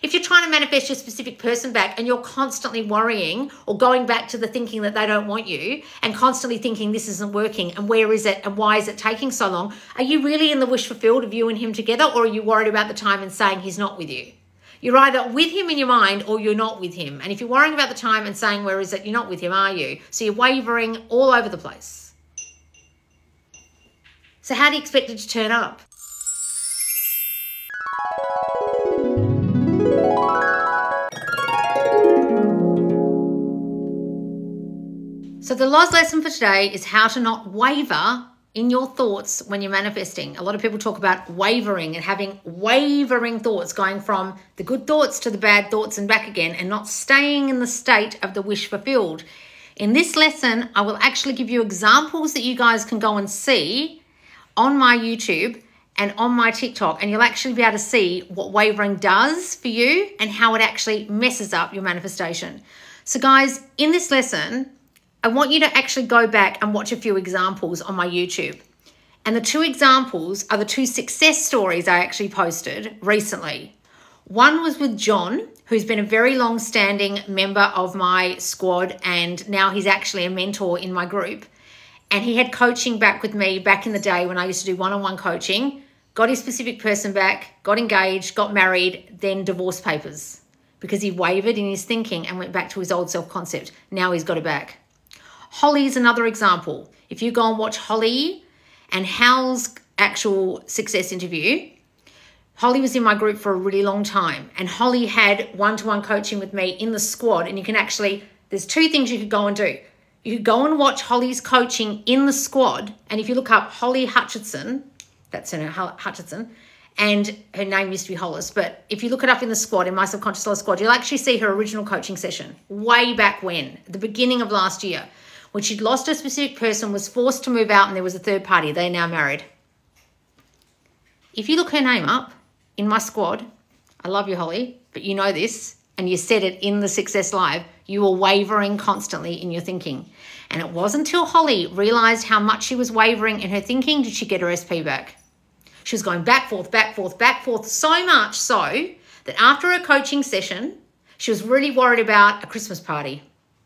If you're trying to manifest your specific person back and you're constantly worrying or going back to the thinking that they don't want you and constantly thinking this isn't working and where is it and why is it taking so long, are you really in the wish fulfilled of you and him together, or are you worried about the time and saying he's not with you? You're either with him in your mind or you're not with him. And if you're worrying about the time and saying where is it, you're not with him, are you? So you're wavering all over the place. So how do you expect it to turn up? So the Loz lesson for today is how to not waver in your thoughts when you're manifesting. A lot of people talk about wavering and having wavering thoughts, going from the good thoughts to the bad thoughts and back again, and not staying in the state of the wish fulfilled. In this lesson, I will actually give you examples that you guys can go and see on my YouTube and on my TikTok, and you'll actually be able to see what wavering does for you and how it actually messes up your manifestation. So guys, in this lesson, I want you to actually go back and watch a few examples on my YouTube. And the two examples are the two success stories I actually posted recently. One was with John, who's been a very long-standing member of my squad, and now he's actually a mentor in my group. And he had coaching back with me back in the day when I used to do one-on-one coaching, got his specific person back, got engaged, got married, then divorce papers because he wavered in his thinking and went back to his old self-concept. Now he's got it back. Holly is another example. If you go and watch Holly and Hal's actual success interview, Holly was in my group for a really long time, and Holly had one-to-one coaching with me in the squad. And you can actually, there's two things you could go and do. You could go and watch Holly's coaching in the squad, and if you look up Holly Hutchinson, that's her name, Hutchinson, and her name used to be Hollis, but if you look it up in the squad, in my subconscious Loz squad, you'll actually see her original coaching session way back when, at the beginning of last year, when she'd lost a specific person, was forced to move out, and there was a third party. They're now married. If you look her name up in my squad, I love you, Holly, but you know this, and you said it in the Success Live, you were wavering constantly in your thinking. And it wasn't until Holly realized how much she was wavering in her thinking did she get her SP back. She was going back, forth, back, forth, back, forth, so much so that after a coaching session, she was really worried about a Christmas party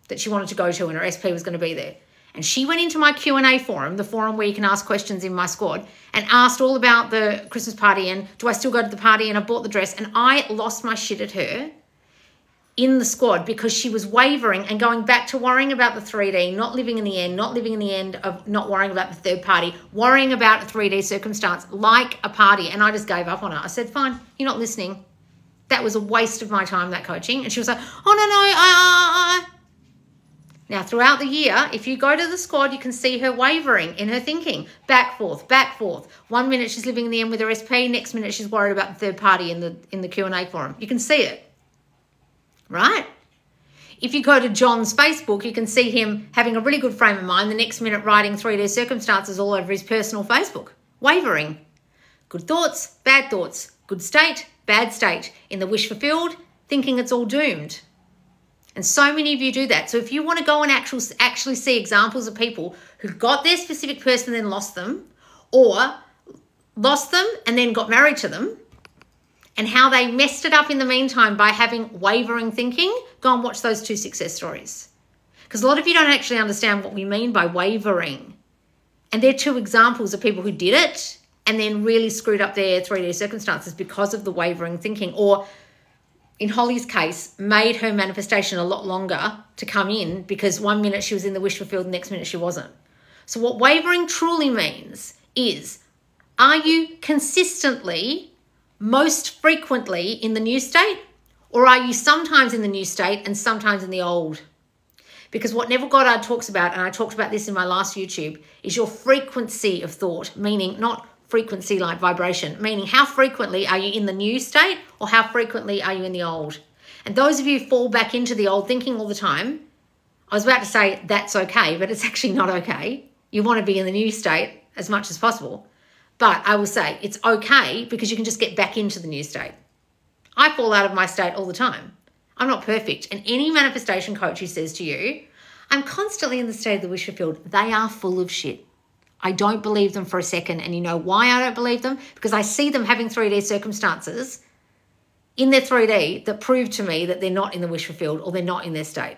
that she wanted to go to, and her SP was going to be there. And she went into my Q&A forum, the forum where you can ask questions in my squad, and asked all about the Christmas party and do I still go to the party, and I bought the dress. And I lost my shit at her in the squad because she was wavering and going back to worrying about the 3D, not living in the end of not worrying about the third party, worrying about a 3D circumstance like a party. And I just gave up on her. I said, fine, you're not listening. That was a waste of my time, that coaching. And she was like, oh, no. Now, throughout the year, if you go to the squad, you can see her wavering in her thinking. Back, forth, back, forth. 1 minute she's living in the end with her SP. Next minute she's worried about the third party in the Q&A forum. You can see it, right? If you go to John's Facebook, you can see him having a really good frame of mind. The next minute writing 3D circumstances all over his personal Facebook. Wavering. Good thoughts, bad thoughts. Good state, bad state. In the wish fulfilled, thinking it's all doomed. And so many of you do that. So if you want to go and actually see examples of people who got their specific person and then lost them, or lost them and then got married to them, and how they messed it up in the meantime by having wavering thinking, go and watch those two success stories. Because a lot of you don't actually understand what we mean by wavering. And they're two examples of people who did it and then really screwed up their 3D circumstances because of the wavering thinking, or in Holly's case, made her manifestation a lot longer to come in because 1 minute she was in the wish fulfilled, the next minute she wasn't. So what wavering truly means is, are you consistently, most frequently in the new state, or are you sometimes in the new state and sometimes in the old? Because what Neville Goddard talks about, and I talked about this in my last YouTube, is your frequency of thought, meaning not frequency like vibration, meaning how frequently are you in the new state or how frequently are you in the old? And those of you who fall back into the old thinking all the time, I was about to say that's okay, but it's actually not okay. You want to be in the new state as much as possible. But I will say it's okay because you can just get back into the new state. I fall out of my state all the time. I'm not perfect. And any manifestation coach who says to you, I'm constantly in the state of the wish fulfilled, they are full of shit. I don't believe them for a second. And you know why I don't believe them? Because I see them having 3D circumstances in their 3D that prove to me that they're not in the wish fulfilled or they're not in their state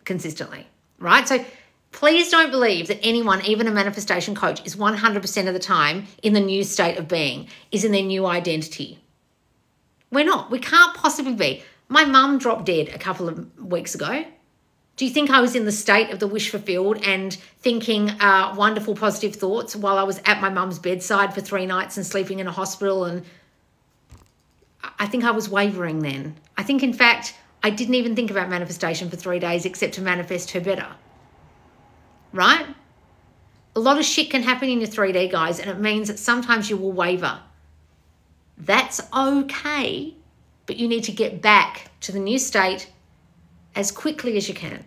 consistently, right? So please don't believe that anyone, even a manifestation coach, is 100% of the time in the new state of being, is in their new identity. We're not. We can't possibly be. My mum dropped dead a couple of weeks ago. Do you think I was in the state of the wish fulfilled and thinking wonderful positive thoughts while I was at my mum's bedside for 3 nights and sleeping in a hospital? And I think I was wavering then. I think, in fact, I didn't even think about manifestation for 3 days except to manifest her better. Right? A lot of shit can happen in your 3D, guys, and it means that sometimes you will waver. That's okay, but you need to get back to the new state as quickly as you can.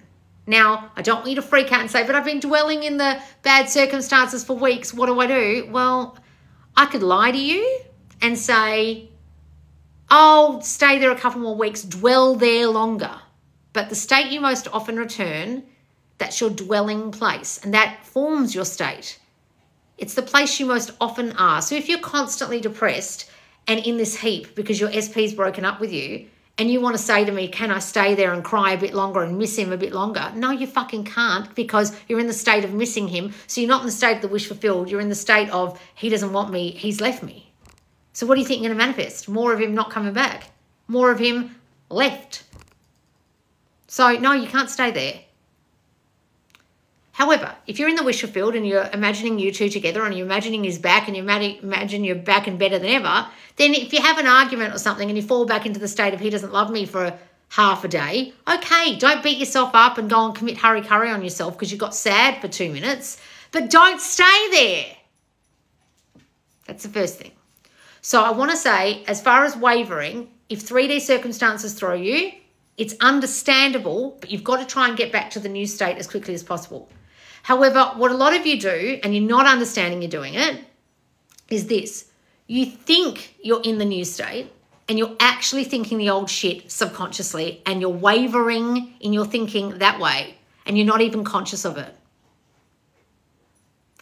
Now, I don't want you to freak out and say, but I've been dwelling in the bad circumstances for weeks. What do I do? Well, I could lie to you and say, oh, stay there a couple more weeks, dwell there longer. But the state you most often return, that's your dwelling place, and that forms your state. It's the place you most often are. So if you're constantly depressed and in this heap because your SP's broken up with you, and you want to say to me, can I stay there and cry a bit longer and miss him a bit longer? No, you fucking can't, because you're in the state of missing him. So you're not in the state of the wish fulfilled. You're in the state of he doesn't want me, he's left me. So what do you think you're going to manifest? More of him not coming back. More of him left. So no, you can't stay there. However, if you're in the wish fulfilled and you're imagining you two together and you're imagining he's back and you imagine you're back and better than ever, then if you have an argument or something and you fall back into the state of he doesn't love me for half a day, okay, don't beat yourself up and go and commit hurry-curry on yourself because you got sad for 2 minutes, but don't stay there. That's the first thing. So I want to say, as far as wavering, if 3D circumstances throw you, it's understandable, but you've got to try and get back to the new state as quickly as possible. However, what a lot of you do, and you're not understanding you're doing it, is this. You think you're in the new state and you're actually thinking the old shit subconsciously, and you're wavering in your thinking that way, and you're not even conscious of it.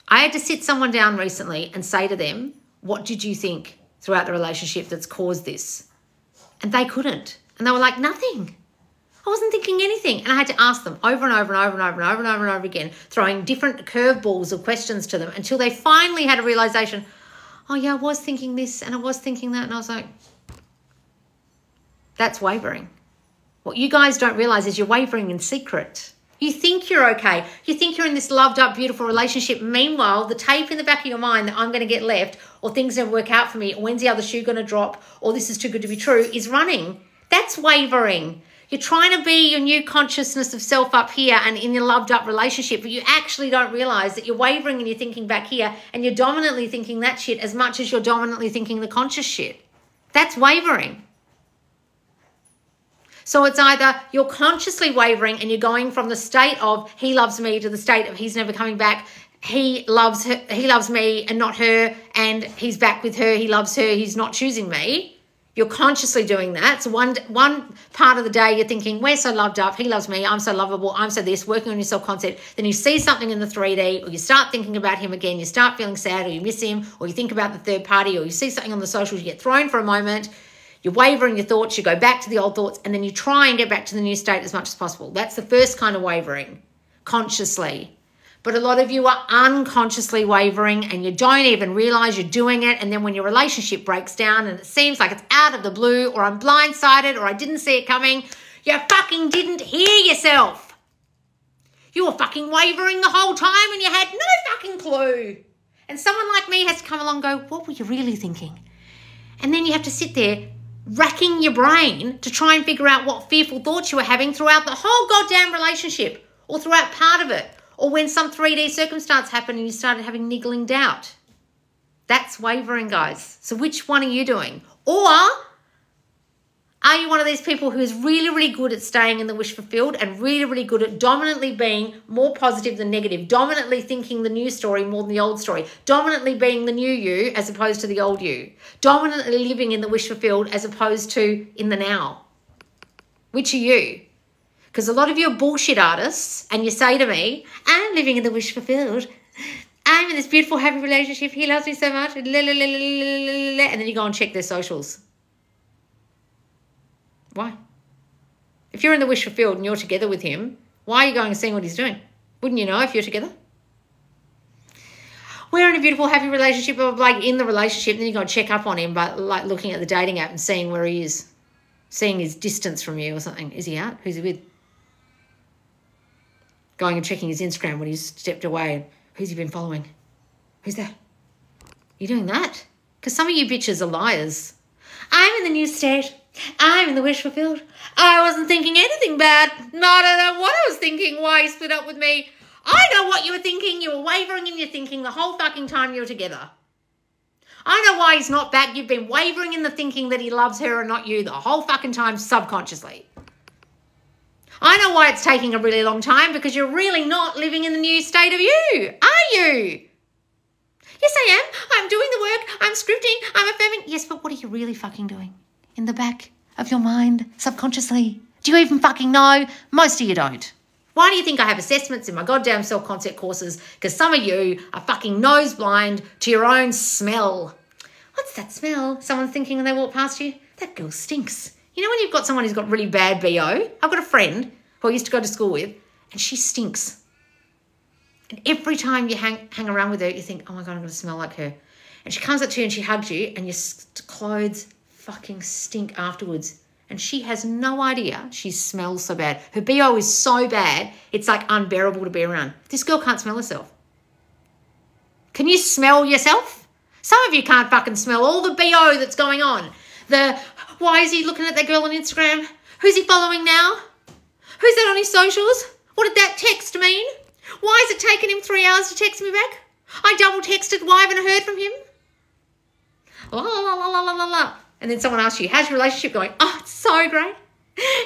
I had to sit someone down recently and say to them, what did you think throughout the relationship that's caused this? And they couldn't. And they were like, nothing. I wasn't thinking anything. And I had to ask them over and over and over and over and over and over and over again, throwing different curveballs of questions to them until they finally had a realization, oh yeah, I was thinking this and I was thinking that. And I was like, that's wavering. What you guys don't realize is you're wavering in secret. You think you're okay. You think you're in this loved up, beautiful relationship. Meanwhile, the tape in the back of your mind that I'm going to get left, or things don't work out for me, or when's the other shoe going to drop, or this is too good to be true, is running. That's wavering. You're trying to be your new consciousness of self up here and in your loved up relationship, but you actually don't realize that you're wavering and you're thinking back here, and you're dominantly thinking that shit as much as you're dominantly thinking the conscious shit. That's wavering. So it's either you're consciously wavering and you're going from the state of he loves me to the state of he's never coming back. He loves her, he loves me and not her, and he's back with her. He loves her. He's not choosing me. You're consciously doing that. So one part of the day you're thinking, we're so loved up, he loves me, I'm so lovable, I'm so this, working on your self-concept. Then you see something in the 3D, or you start thinking about him again, you start feeling sad, or you miss him, or you think about the third party, or you see something on the socials, you get thrown for a moment, you waver in your thoughts, you go back to the old thoughts, and then you try and get back to the new state as much as possible. That's the first kind of wavering, consciously. But a lot of you are unconsciously wavering and you don't even realize you're doing it. And then when your relationship breaks down and it seems like it's out of the blue, or I'm blindsided, or I didn't see it coming, you fucking didn't hear yourself. You were fucking wavering the whole time and you had no fucking clue. And someone like me has to come along and go, what were you really thinking? And then you have to sit there racking your brain to try and figure out what fearful thoughts you were having throughout the whole goddamn relationship, or throughout part of it. Or when some 3D circumstance happened and you started having niggling doubt. That's wavering, guys. So which one are you doing? Or are you one of these people who is really, really good at staying in the wish fulfilled and really, really good at dominantly being more positive than negative, dominantly thinking the new story more than the old story, dominantly being the new you as opposed to the old you, dominantly living in the wish fulfilled as opposed to in the now? Which are you? Because a lot of you are bullshit artists and you say to me, I'm living in the wish fulfilled. I'm in this beautiful, happy relationship. He loves me so much. And then you go and check their socials. Why? If you're in the wish fulfilled and you're together with him, why are you going and seeing what he's doing? Wouldn't you know if you're together? We're in a beautiful, happy relationship, or like in the relationship, then you go and check up on him by like looking at the dating app and seeing where he is, seeing his distance from you or something. Is he out? Who's he with? Going and checking his Instagram when he's stepped away. Who's he been following? Who's that? You doing that? Because some of you bitches are liars. I'm in the new state. I'm in the wish fulfilled. I wasn't thinking anything bad. No, I don't know what I was thinking. Why he split up with me. I know what you were thinking. You were wavering in your thinking the whole fucking time you were together. I know why he's not back. You've been wavering in the thinking that he loves her and not you the whole fucking time subconsciously. I know why it's taking a really long time, because you're really not living in the new state of you, are you? Yes, I am. I'm doing the work. I'm scripting. I'm affirming. Yes, but what are you really fucking doing? In the back of your mind, subconsciously. Do you even fucking know? Most of you don't. Why do you think I have assessments in my goddamn self-concept courses? Because some of you are fucking nose blind to your own smell. What's that smell? Someone's thinking when they walk past you? That girl stinks. You know when you've got someone who's got really bad BO? I've got a friend who I used to go to school with, and she stinks. And every time you hang around with her, you think, oh my God, I'm going to smell like her. And she comes up to you and she hugs you, and your clothes fucking stink afterwards. And she has no idea she smells so bad. Her BO is so bad, it's like unbearable to be around. This girl can't smell herself. Can you smell yourself? Some of you can't fucking smell all the BO that's going on. Why is he looking at that girl on Instagram? Who's he following now? Who's that on his socials? What did that text mean? Why is it taking him 3 hours to text me back? I double texted. Why haven't I heard from him? La, la, la, la, la, la, la. And then someone asks you, how's your relationship going? Oh, it's so great.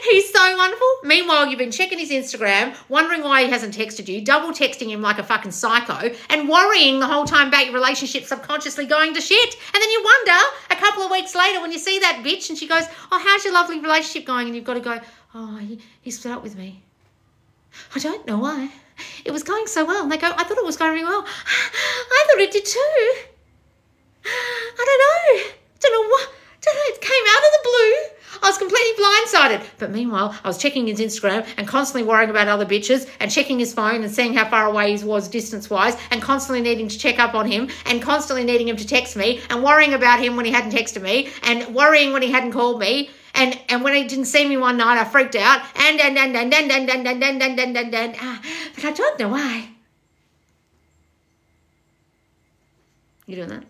He's so wonderful. Meanwhile, you've been checking his Instagram, wondering why he hasn't texted you, double texting him like a fucking psycho, and worrying the whole time about your relationship, subconsciously going to shit. And then you wonder a couple of weeks later when you see that bitch and she goes, oh, how's your lovely relationship going? And you've got to go, oh, he split up with me. I don't know why. It was going so well. And they go, I thought it was going really well. I thought it did too. I don't know what. It came out of the blue. I was completely blindsided. But meanwhile, I was checking his Instagram and constantly worrying about other bitches and checking his phone and seeing how far away he was distance-wise and constantly needing to check up on him and constantly needing him to text me and worrying about him when he hadn't texted me and worrying when he hadn't called me. And when he didn't see me one night, I freaked out. But I don't know why. You doing that?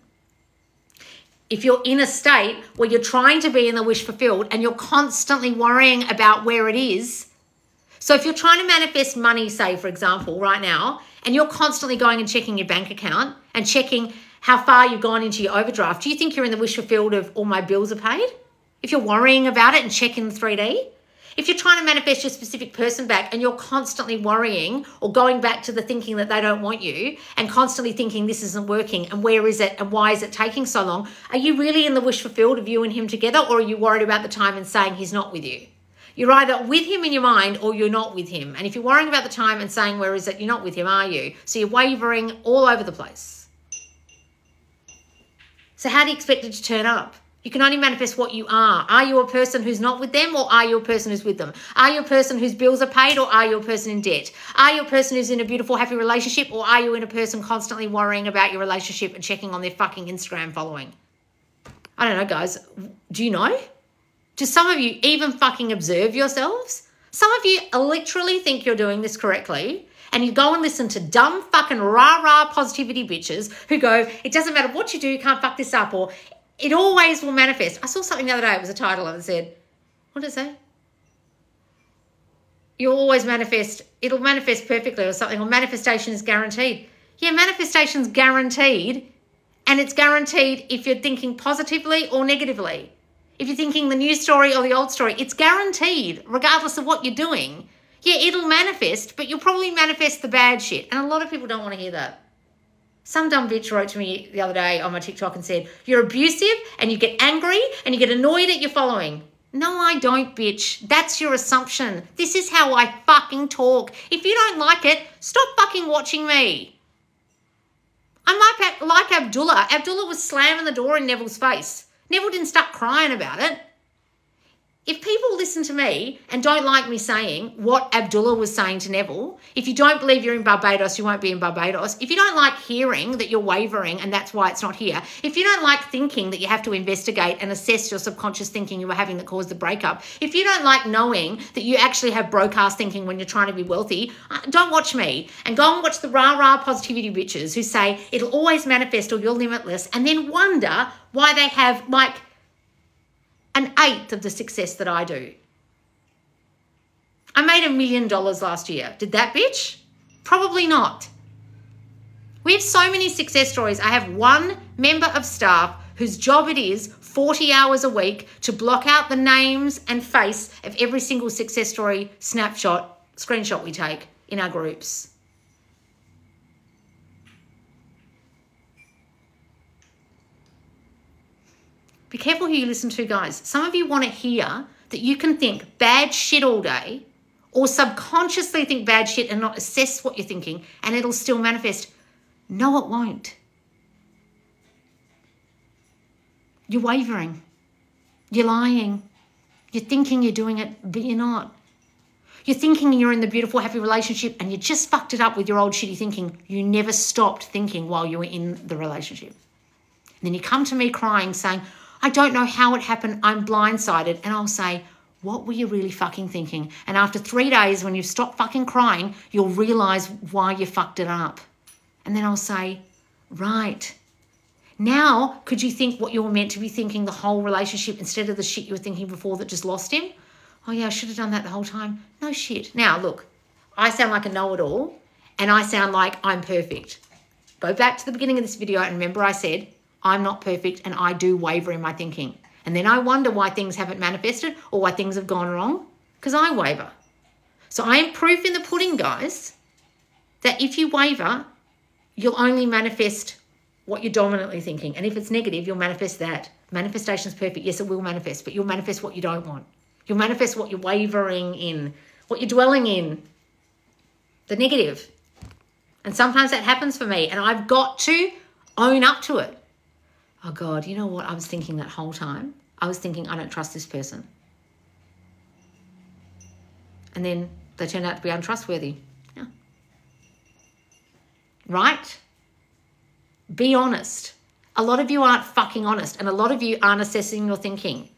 If you're in a state where you're trying to be in the wish fulfilled and you're constantly worrying about where it is. So if you're trying to manifest money, say, for example, right now, and you're constantly going and checking your bank account and checking how far you've gone into your overdraft, do you think you're in the wish fulfilled of all my bills are paid? If you're worrying about it and checking the 3D? If you're trying to manifest your specific person back and you're constantly worrying or going back to the thinking that they don't want you and constantly thinking this isn't working and where is it and why is it taking so long, are you really in the wish fulfilled of you and him together, or are you worried about the time and saying he's not with you? You're either with him in your mind or you're not with him. And if you're worrying about the time and saying where is it, you're not with him, are you? So you're wavering all over the place. So how do you expect it to turn up? You can only manifest what you are. Are you a person who's not with them, or are you a person who's with them? Are you a person whose bills are paid, or are you a person in debt? Are you a person who's in a beautiful, happy relationship, or are you in a person constantly worrying about your relationship and checking on their fucking Instagram following? I don't know, guys. Do you know? Do some of you even fucking observe yourselves? Some of you literally think you're doing this correctly, and you go and listen to dumb fucking rah-rah positivity bitches who go, it doesn't matter what you do, you can't fuck this up, or it always will manifest. I saw something the other day. It was a title of it. Said, what did it say? You'll always manifest. It'll manifest perfectly or something. Or manifestation is guaranteed. Yeah, manifestation's guaranteed. And it's guaranteed if you're thinking positively or negatively. If you're thinking the new story or the old story, it's guaranteed regardless of what you're doing. Yeah, it'll manifest, but you'll probably manifest the bad shit. And a lot of people don't want to hear that. Some dumb bitch wrote to me the other day on my TikTok and said, you're abusive and you get angry and you get annoyed at your following. No, I don't, bitch. That's your assumption. This is how I fucking talk. If you don't like it, stop fucking watching me. I'm like Abdullah. Abdullah was slamming the door in Neville's face. Neville didn't start crying about it. If people listen to me and don't like me saying what Abdullah was saying to Neville, if you don't believe you're in Barbados, you won't be in Barbados. If you don't like hearing that you're wavering and that's why it's not here, if you don't like thinking that you have to investigate and assess your subconscious thinking you were having that caused the breakup, if you don't like knowing that you actually have broadcast thinking when you're trying to be wealthy, don't watch me and go and watch the rah-rah positivity bitches who say it'll always manifest or you're limitless and then wonder why they have like an eighth of the success that I do. I made $1 million last year. Did that bitch? Probably not. We have so many success stories. I have one member of staff whose job it is 40 hours a week to block out the names and face of every single success story screenshot we take in our groups. Be careful who you listen to, guys. Some of you want to hear that you can think bad shit all day or subconsciously think bad shit and not assess what you're thinking and it'll still manifest. No, it won't. You're wavering. You're lying. You're thinking you're doing it, but you're not. You're thinking you're in the beautiful, happy relationship and you just fucked it up with your old shitty thinking. You never stopped thinking while you were in the relationship. And then you come to me crying saying, I don't know how it happened. I'm blindsided. And I'll say, what were you really fucking thinking? And after 3 days, when you stop fucking crying, you'll realize why you fucked it up. And then I'll say, right. Now, could you think what you were meant to be thinking the whole relationship instead of the shit you were thinking before that just lost him? Oh yeah, I should have done that the whole time. No shit. Now, look, I sound like a know-it-all and I sound like I'm perfect. Go back to the beginning of this video and remember I said, I'm not perfect and I do waver in my thinking. And then I wonder why things haven't manifested or why things have gone wrong because I waver. So I am proof in the pudding, guys, that if you waver, you'll only manifest what you're dominantly thinking. And if it's negative, you'll manifest that. Manifestation's perfect. Yes, it will manifest, but you'll manifest what you don't want. You'll manifest what you're wavering in, what you're dwelling in, the negative. And sometimes that happens for me and I've got to own up to it. Oh God, you know what I was thinking that whole time? I was thinking, I don't trust this person. And then they turned out to be untrustworthy. Yeah. Right? Be honest. A lot of you aren't fucking honest and a lot of you aren't assessing your thinking.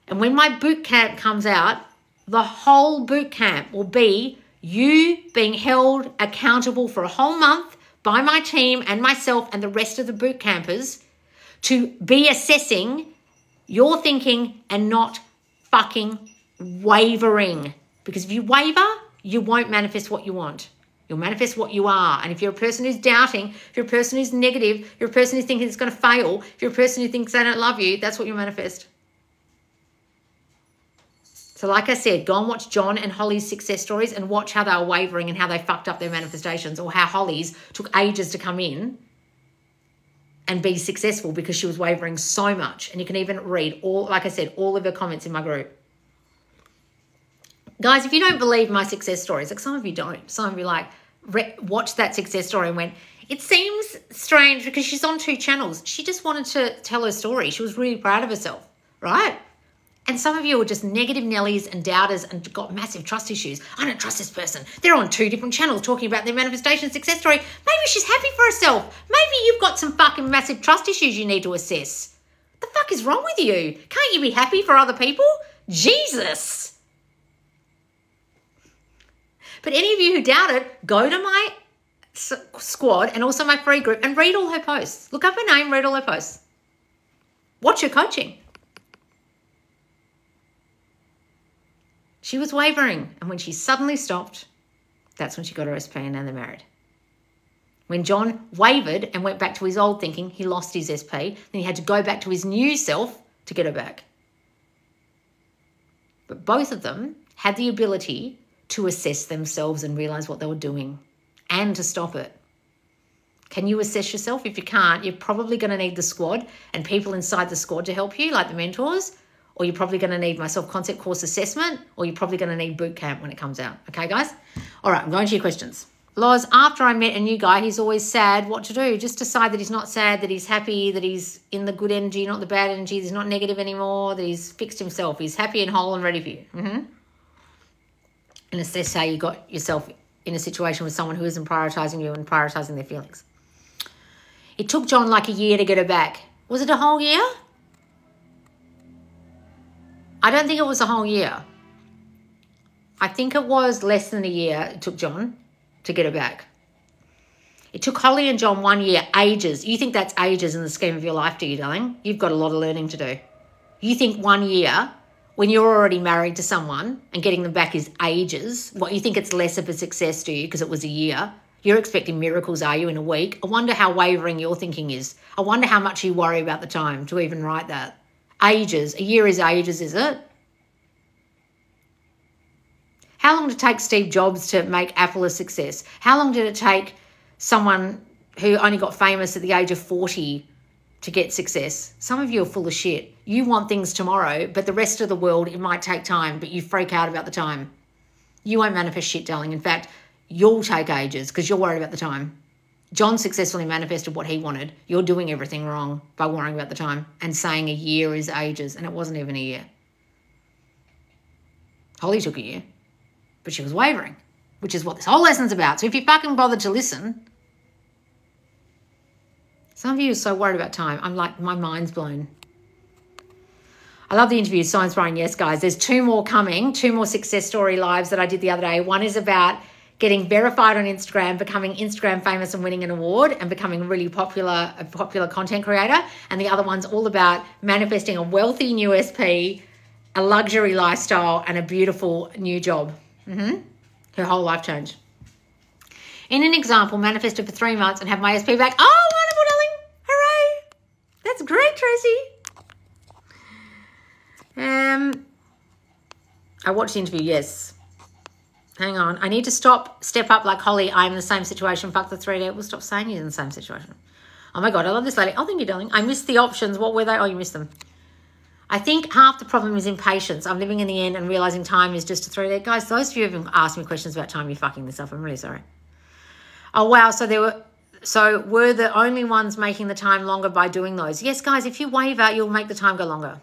And when my boot camp comes out, the whole boot camp will be you being held accountable for a whole month by my team and myself and the rest of the boot campers to be assessing your thinking and not fucking wavering. Because if you waver, you won't manifest what you want. You'll manifest what you are. And if you're a person who's doubting, if you're a person who's negative, if you're a person who's thinking it's going to fail, if you're a person who thinks they don't love you, that's what you manifest. So like I said, go and watch John and Holly's success stories and watch how they were wavering and how they fucked up their manifestations or how Holly's took ages to come in and be successful because she was wavering so much. And you can even read all, like I said, all of her comments in my group. Guys, if you don't believe my success stories, like some of you don't, some of you like watched that success story and went, it seems strange because she's on 2 channels. She just wanted to tell her story. She was really proud of herself, right? And some of you are just negative Nellies and doubters and got massive trust issues. I don't trust this person. They're on 2 different channels talking about their manifestation success story. Maybe she's happy for herself. Maybe you've got some fucking massive trust issues you need to assess. The fuck is wrong with you? Can't you be happy for other people? Jesus. But any of you who doubt it, go to my squad and also my free group and read all her posts. Look up her name, read all her posts. Watch her coaching. She was wavering, and when she suddenly stopped, that's when she got her SP and now they're married. When John wavered and went back to his old thinking, he lost his SP. Then he had to go back to his new self to get her back. But both of them had the ability to assess themselves and realize what they were doing and to stop it. Can you assess yourself? If you can't, you're probably going to need the squad and people inside the squad to help you, like the mentors, or you're probably going to need my self-concept course assessment, or you're probably going to need boot camp when it comes out. Okay, guys? All right, I'm going to your questions. Loz, after I met a new guy, he's always sad. What to do? Just decide that he's not sad, that he's happy, that he's in the good energy, not the bad energy, he's not negative anymore, that he's fixed himself. He's happy and whole and ready for you. And assess how you got yourself in a situation with someone who isn't prioritising you and prioritising their feelings. It took John like a year to get her back. Was it a whole year? I don't think it was a whole year. I think it was less than a year it took John to get her back. It took Holly and John 1 year, ages. You think that's ages in the scheme of your life, do you, darling? You've got a lot of learning to do. You think 1 year, when you're already married to someone and getting them back is ages, what, you think it's less of a success, do you, because it was a year? You're expecting miracles, are you, in a week? I wonder how wavering your thinking is. I wonder how much you worry about the time to even write that. Ages. A year is ages, is it? How long did it take Steve Jobs to make Apple a success? How long did it take someone who only got famous at the age of 40 to get success? Some of you are full of shit. You want things tomorrow, but the rest of the world, it might take time, but you freak out about the time. You won't manifest shit, darling. In fact, you'll take ages because you're worried about the time. John successfully manifested what he wanted. You're doing everything wrong by worrying about the time and saying a year is ages, and it wasn't even a year. Holly took a year. But she was wavering, which is what this whole lesson's about. So if you fucking bothered to listen, some of you are so worried about time. I'm like, my mind's blown. I love the interview. So inspiring. Yes, guys. There's 2 more coming, 2 more success story lives that I did the other day. One is about getting verified on Instagram, becoming Instagram famous and winning an award and becoming a popular content creator. And the other one's all about manifesting a wealthy new SP, a luxury lifestyle, and a beautiful new job. Her whole life changed. In an example, manifested for 3 months and have my SP back. Oh, wonderful, darling. Hooray. That's great, Tracy. I watched the interview, yes. Hang on. I need to step up like Holly. I'm in the same situation. Fuck the 3D. We'll stop saying you're in the same situation. Oh, my God. I love this lady. Oh, thank you, darling. I missed the options. What were they? Oh, you missed them. I think half the problem is impatience. I'm living in the end and realising time is just a 3D. Guys, those of you who have asked me questions about time, you're fucking this up. I'm really sorry. Oh, wow. So were the only ones making the time longer by doing those? Yes, guys, if you waver, you'll make the time go longer.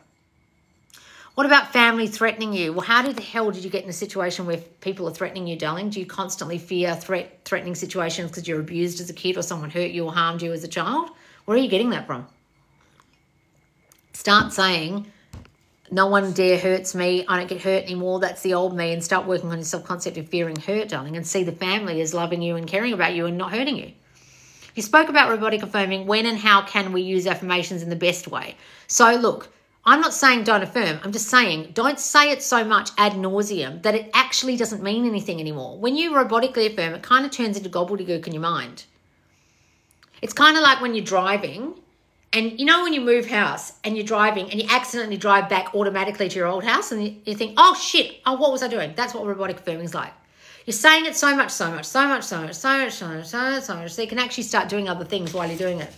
What about family threatening you? Well, how the hell did you get in a situation where people are threatening you, darling? Do you constantly fear threatening situations because you're abused as a kid or someone hurt you or harmed you as a child? Where are you getting that from? Start saying, no one dare hurts me. I don't get hurt anymore. That's the old me. And start working on your self-concept of fearing hurt, darling, and see the family as loving you and caring about you and not hurting you. You spoke about robotic affirming. When and how can we use affirmations in the best way? So look, I'm not saying don't affirm. I'm just saying don't say it so much ad nauseum that it actually doesn't mean anything anymore. When you robotically affirm, it kind of turns into gobbledygook in your mind. It's kind of like when you're driving. And you know when you move house and you're driving and you accidentally drive back automatically to your old house and you think, oh, shit, oh, what was I doing? That's what robotic affirming is like. You're saying it so much, so you can actually start doing other things while you're doing it.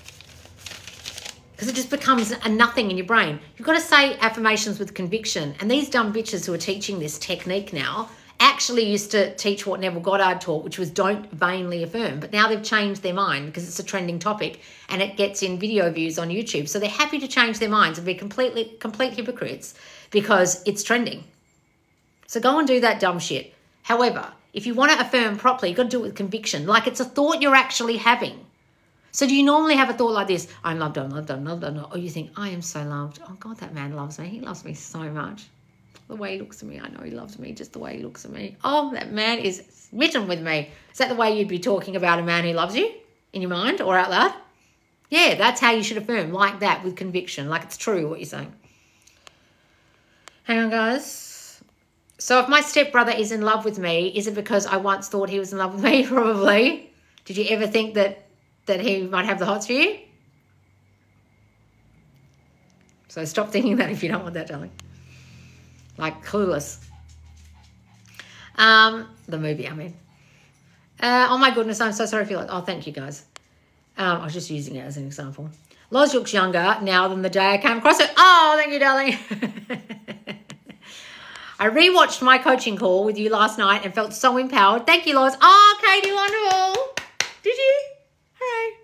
Because it just becomes a nothing in your brain. You've got to say affirmations with conviction. And these dumb bitches who are teaching this technique now actually used to teach what Neville Goddard taught, which was don't vainly affirm. But now they've changed their mind because it's a trending topic and it gets in video views on YouTube. So they're happy to change their minds and be complete hypocrites because it's trending. So go and do that dumb shit. However, if you want to affirm properly, you've got to do it with conviction, like it's a thought you're actually having. So do you normally have a thought like this? I'm loved, I'm loved, I'm loved, I'm loved. Or you think, I am so loved. Oh, God, that man loves me. He loves me so much. The way he looks at me, I know he loves me, just the way he looks at me. Oh, that man is smitten with me. Is that the way you'd be talking about a man who loves you in your mind or out loud? Yeah, that's how you should affirm, like that, with conviction, like it's true what you're saying. Hang on, guys. So if my stepbrother is in love with me, is it because I once thought he was in love with me? Probably. Did you ever think that he might have the hots for you? So stop thinking that if you don't want that, darling. Like Clueless. The movie, I mean. Oh, my goodness, I'm so sorry for you. Oh, thank you, guys. I was just using it as an example. Loz looks younger now than the day I came across it. Oh, thank you, darling. I rewatched my coaching call with you last night and felt so empowered. Thank you, Lois. Oh, Katie, wonderful. Did you? Hooray.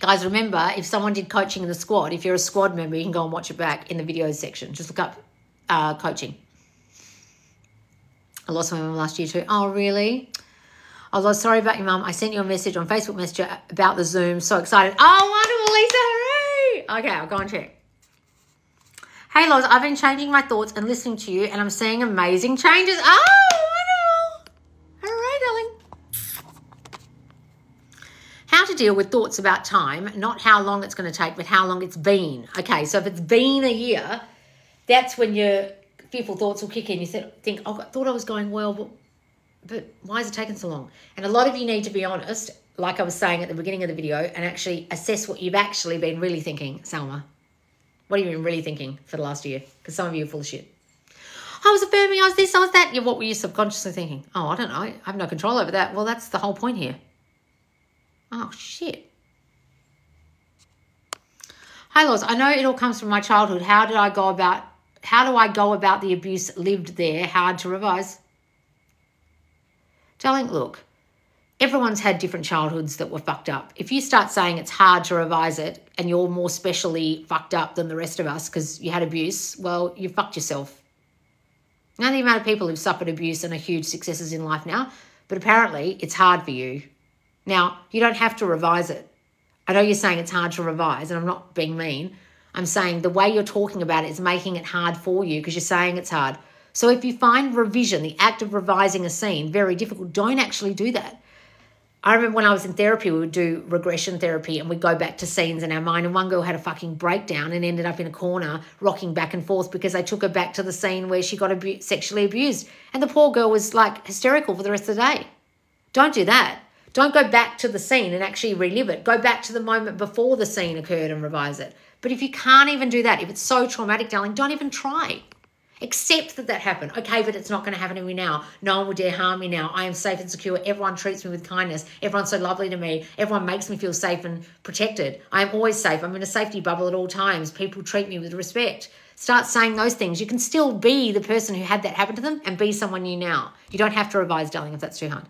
Guys, remember, if someone did coaching in the squad, if you're a squad member, you can go and watch it back in the videos section. Just look up coaching. I lost my mum last year too. Oh, really? I was sorry about your mum. I sent you a message on Facebook Messenger about the Zoom. So excited. Oh, wonderful, Lisa. Hooray. Okay, I'll go and check. Hey, Loz, I've been changing my thoughts and listening to you, and I'm seeing amazing changes. Oh, wonderful. Hooray, darling. How to deal with thoughts about time, not how long it's going to take, but how long it's been. Okay, so if it's been a year, that's when your fearful thoughts will kick in. You think, oh, I thought I was going well, but why is it taking so long? And a lot of you need to be honest, like I was saying at the beginning of the video, and actually assess what you've actually been really thinking. Salma, what have you been really thinking for the last year? Because some of you are full of shit. I was affirming, I was this, I was that. Yeah, what were you subconsciously thinking? Oh, I don't know. I have no control over that. Well, that's the whole point here. Oh, shit. Hi, Loz. I know it all comes from my childhood. How do I go about the abuse lived there? Hard to revise. Darling, look, everyone's had different childhoods that were fucked up. If you start saying it's hard to revise it and you're more specially fucked up than the rest of us because you had abuse, well, you fucked yourself. Now the amount of people who've suffered abuse and are huge successes in life now, but apparently it's hard for you. Now, you don't have to revise it. I know you're saying it's hard to revise, and I'm not being mean. I'm saying the way you're talking about it is making it hard for you because you're saying it's hard. So if you find revision, the act of revising a scene, very difficult, don't actually do that. I remember when I was in therapy, we would do regression therapy and we'd go back to scenes in our mind, and one girl had a fucking breakdown and ended up in a corner rocking back and forth because they took her back to the scene where she got sexually abused. And the poor girl was like hysterical for the rest of the day. Don't do that. Don't go back to the scene and actually relive it. Go back to the moment before the scene occurred and revise it. But if you can't even do that, if it's so traumatic, darling, don't even try. Accept that happened. Okay, but it's not going to happen to me now. No one will dare harm me now. I am safe and secure. Everyone treats me with kindness. Everyone's so lovely to me. Everyone makes me feel safe and protected. I am always safe. I'm in a safety bubble at all times. People treat me with respect. Start saying those things. You can still be the person who had that happen to them and be someone new now. You don't have to revise, darling, if that's too hard.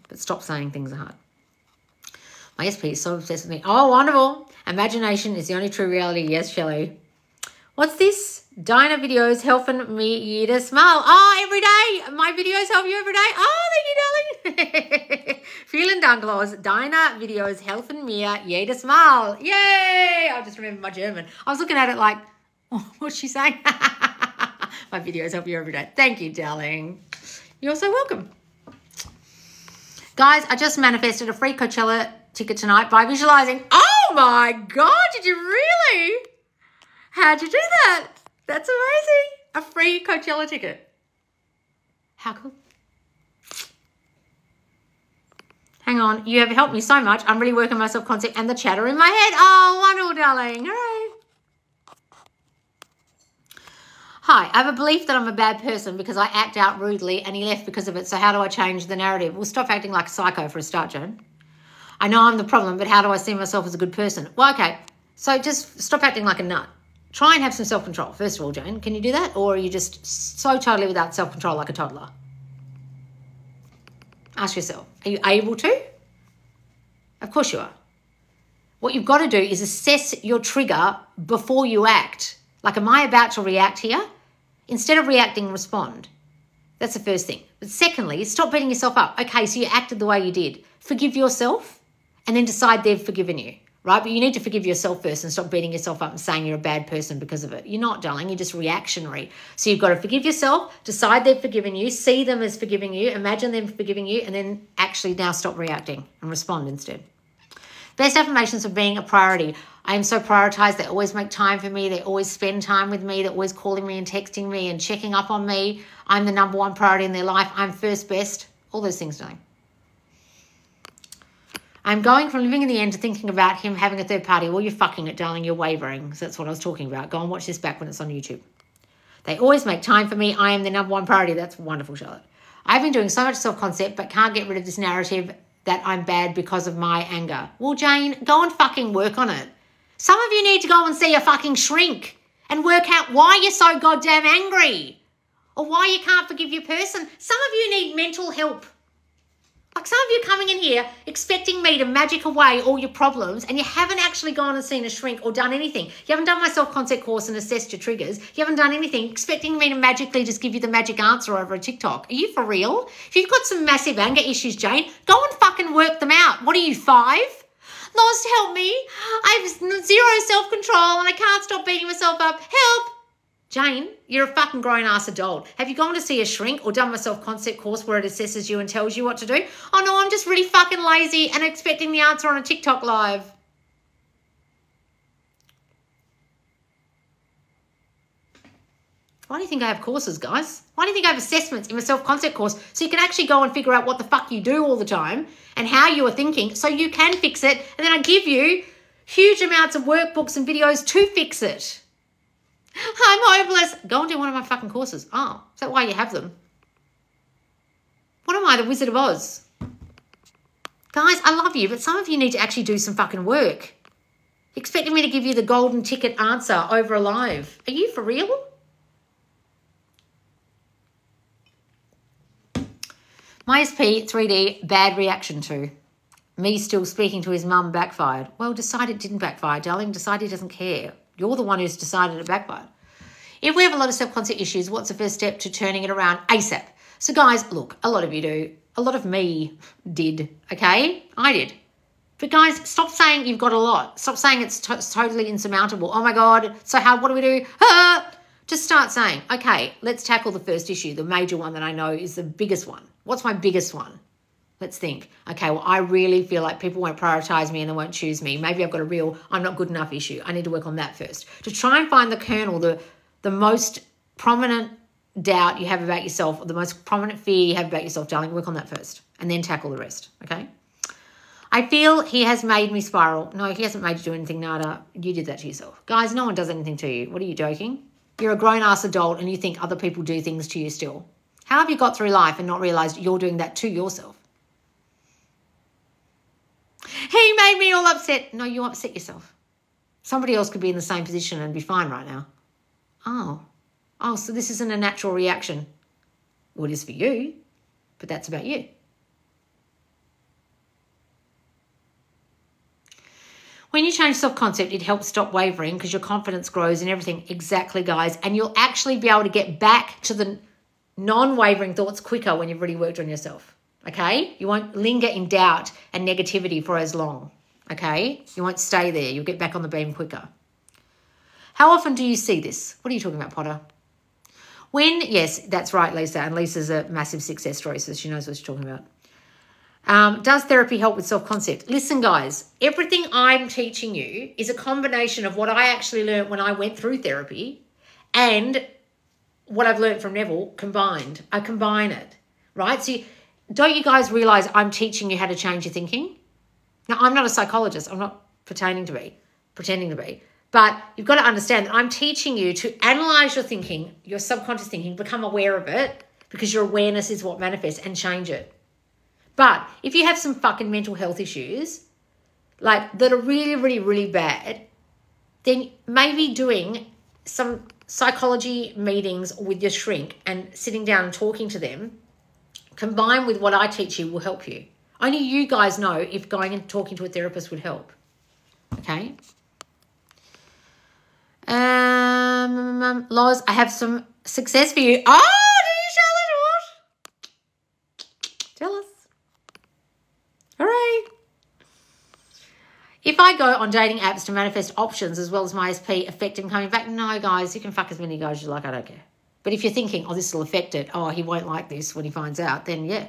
But stop saying things are hard. My SP is so obsessed with me. Oh, wonderful. Imagination is the only true reality. Yes, Shelley. What's this? Dinah videos helping me to smile. Oh, every day. My videos help you every day. Oh, thank you, darling. Vielen Dank, Loz. Dinah videos helping me to smile. Yay. I just remember my German. I was looking at it like, oh, what's she saying? My videos help you every day. Thank you, darling. You're so welcome. Guys, I just manifested a free Coachella ticket tonight by visualizing. Oh, my God. Did you really? How'd you do that? That's amazing. A free Coachella ticket. How cool. Hang on. You have helped me so much. I'm really working my self-concept and the chatter in my head. Oh, wonderful, darling. Hooray. Hi, I have a belief that I'm a bad person because I act out rudely and he left because of it. So how do I change the narrative? Well, stop acting like a psycho for a start, Joan. I know I'm the problem, but how do I see myself as a good person? Well, okay. So just stop acting like a nut. Try and have some self-control. First of all, Jane, can you do that? Or are you just so totally without self-control like a toddler? Ask yourself, are you able to? Of course you are. What you've got to do is assess your trigger before you act. Like, am I about to react here? Instead of reacting, respond. That's the first thing. But secondly, stop beating yourself up. Okay, so you acted the way you did. Forgive yourself and then decide they've forgiven you. Right? But you need to forgive yourself first and stop beating yourself up and saying you're a bad person because of it. You're not, darling. You're just reactionary. So you've got to forgive yourself, decide they've forgiven you, see them as forgiving you, imagine them forgiving you, and then actually now stop reacting and respond instead. Best affirmations of being a priority. I am so prioritized. They always make time for me. They always spend time with me. They're always calling me and texting me and checking up on me. I'm the number one priority in their life. I'm first best. All those things, darling. I'm going from living in the end to thinking about him having a third party. Well, you're fucking it, darling. You're wavering. So that's what I was talking about. Go and watch this back when it's on YouTube. They always make time for me. I am the number one priority. That's wonderful, Charlotte. I've been doing so much self-concept but can't get rid of this narrative that I'm bad because of my anger. Well, Jane, go and fucking work on it. Some of you need to go and see a fucking shrink and work out why you're so goddamn angry or why you can't forgive your person. Some of you need mental help. Like some of you coming in here expecting me to magic away all your problems, and you haven't actually gone and seen a shrink or done anything. You haven't done my self-concept course and assessed your triggers. You haven't done anything, expecting me to magically just give you the magic answer over a TikTok. Are you for real? If you've got some massive anger issues, Jane, go and fucking work them out. What are you, 5? Loz, help me. I have 0 self-control and I can't stop beating myself up. Help. Jane, you're a fucking grown-ass adult. Have you gone to see a shrink or done my self-concept course where it assesses you and tells you what to do? Oh, no, I'm just really fucking lazy and expecting the answer on a TikTok live. Why do you think I have courses, guys? Why do you think I have assessments in my self-concept course so you can actually go and figure out what the fuck you do all the time and how you are thinking so you can fix it, and then I give you huge amounts of workbooks and videos to fix it. I'm hopeless. Go and do one of my fucking courses. Oh, is that why you have them? What am I, the Wizard of Oz? Guys, I love you, but some of you need to actually do some fucking work. Expecting me to give you the golden ticket answer over a live. Are you for real? My SP 3D, bad reaction to. Me still speaking to his mum backfired. Well, decide it didn't backfire, darling. Decide he doesn't care. You're the one who's decided it backfired. If we have a lot of self-concept issues, what's the first step to turning it around ASAP? So guys, look, a lot of you do. A lot of me did, okay? I did. But guys, stop saying you've got a lot. Stop saying it's totally insurmountable. Oh my God, so how, what do we do? Just start saying, okay, let's tackle the first issue, the major one that I know is the biggest one. What's my biggest one? Let's think. Okay, well, I really feel like people won't prioritise me and they won't choose me. Maybe I've got a real I'm not good enough issue. I need to work on that first. To try and find the kernel, the most prominent doubt you have about yourself, or the most prominent fear you have about yourself, darling, work on that first and then tackle the rest, okay? I feel he has made me spiral. No, he hasn't made you do anything, Nada. You did that to yourself. Guys, no one does anything to you. What are you joking? You're a grown-ass adult and you think other people do things to you still. How have you got through life and not realised you're doing that to yourself? He made me all upset. No, you upset yourself. Somebody else could be in the same position and be fine right now. Oh, so this isn't a natural reaction. Well, it is for you, but that's about you. When you change self-concept, it helps stop wavering because your confidence grows and everything. Exactly, guys. And you'll actually be able to get back to the non-wavering thoughts quicker when you've really worked on yourself. Okay? You won't linger in doubt and negativity for as long. Okay? You won't stay there. You'll get back on the beam quicker. How often do you see this? What are you talking about, Potter? Yes, that's right, Lisa. And Lisa's a massive success story, so she knows what she's talking about. Does therapy help with self-concept? Listen, guys, everything I'm teaching you is a combination of what I actually learned when I went through therapy and what I've learned from Neville combined. I combine it, right? So don't you guys realise I'm teaching you how to change your thinking? Now, I'm not a psychologist. I'm not pretending to be. But you've got to understand that I'm teaching you to analyse your thinking, your subconscious thinking, become aware of it, because your awareness is what manifests, and change it. But if you have some fucking mental health issues, like that are really, really, really bad, then maybe doing some psychology meetings with your shrink and sitting down and talking to them, combined with what I teach you, will help you. Only you guys know if going and talking to a therapist would help. Okay? Loz, I have some success for you. Oh, did you, Charlotte? Jealous. Hooray. If I go on dating apps to manifest options as well as my SP affecting coming back, no, guys, you can fuck as many guys as you like. I don't care. But if you're thinking, oh, this will affect it, oh, he won't like this when he finds out, then yeah.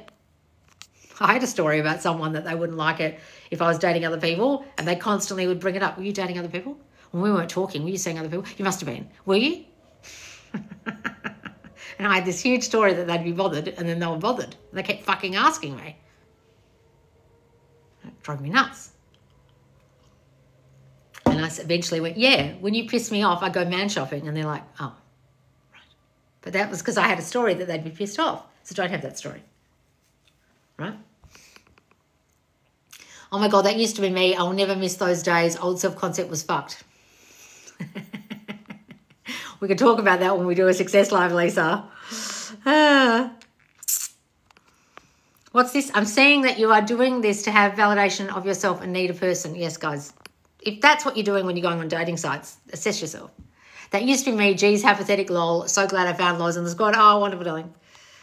I had a story about someone that they wouldn't like it if I was dating other people, and they constantly would bring it up. Were you dating other people? When we weren't talking, were you seeing other people? You must have been. Were you? And I had this huge story that they'd be bothered, and then they were bothered. They kept fucking asking me. It drove me nuts. And I eventually went, yeah, when you piss me off, I go man shopping. And they're like, oh, right. But that was because I had a story that they'd be pissed off. So don't have that story. Right? Oh my God, that used to be me. I'll never miss those days. Old self-concept was fucked. We can talk about that when we do a success live, Lisa. What's this? I'm seeing that you are doing this to have validation of yourself and need a person. Yes, guys. If that's what you're doing when you're going on dating sites, assess yourself. That used to be me. Geez, how pathetic, lol. So glad I found Loz in the squad. Oh, wonderful, darling.